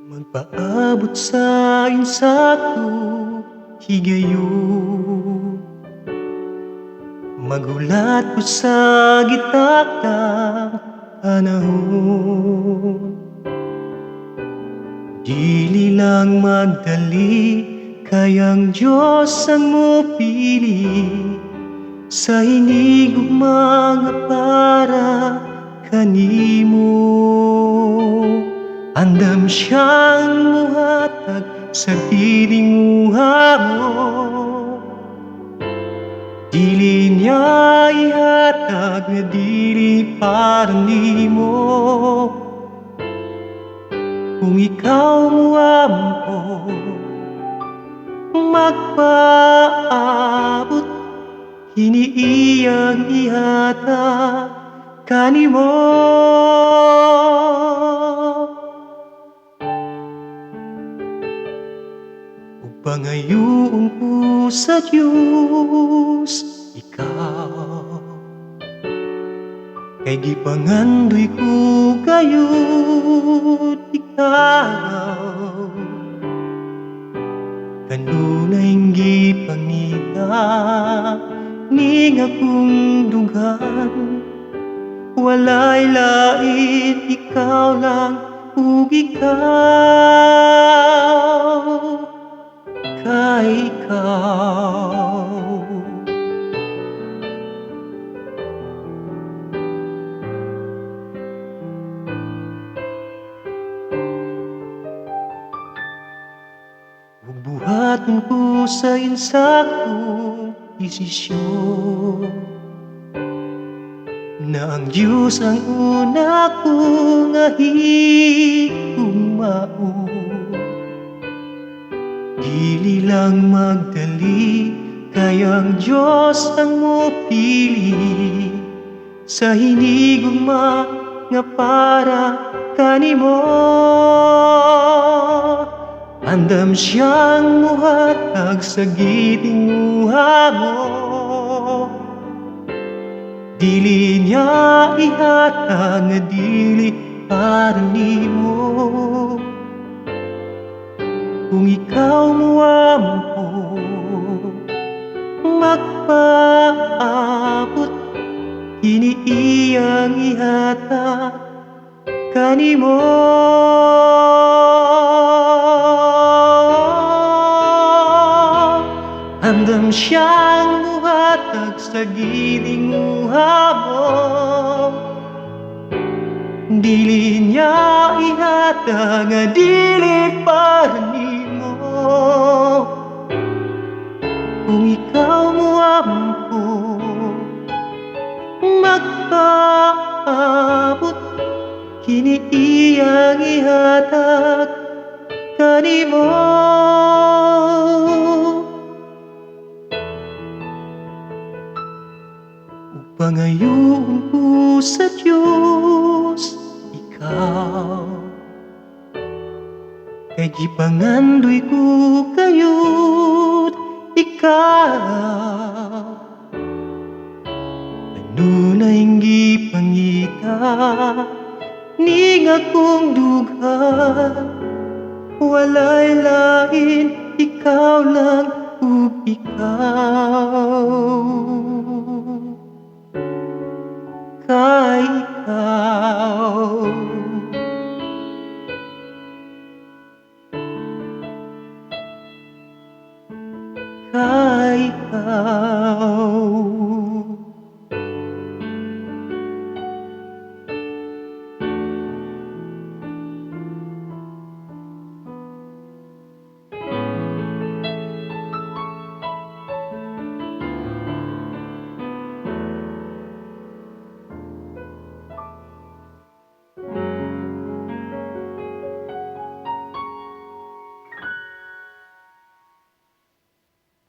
Magpaabot sa insakto, higayon. Magulat ko sa gitakang panahon. Dili lang magdali, kayang Diyos ang mupili sa hinigugma nga para kanimo. Andam siyang muhatag sa bilinguha mo. Dili niya ihatag nga dili para nimo. Kung ikaw muampo, magpaabot, hiniiyang ihatag kanimo. Pangayoon ko sa Diyos, ikaw kay gipangandoy ko gayud ikaw. Kanunay gipangita ning akong dugan, walay lain, ikaw lang ug ikaw. Kay ikaw ug buhaton ko sa insaktong desisyon na ang Diyos ang una kong higugmao. Dili lang magdali, kayang Diyos ang mupili sa hinigugma nga para kanimo. Andam siyang muhatag sa gitinguha mo. Dili niya ihatag nga dili para nimo. Kung ikaw muampo, magpaabot, hiniiyang ihatag kanimo. Andam siyang muhatag sa gitinguha mo. Dili niya ihatag nga dili para nimo. Kung ikaw muampo, magpaabot, hiniiyang ihatag kanimo. Pangayoon ko sa Diyos, ikaw kay gipangandoy ko kayud ikaw. Kanunay gipangita ning akong dugan, walay lain, ikaw lang ug ikaw. Kay ikaw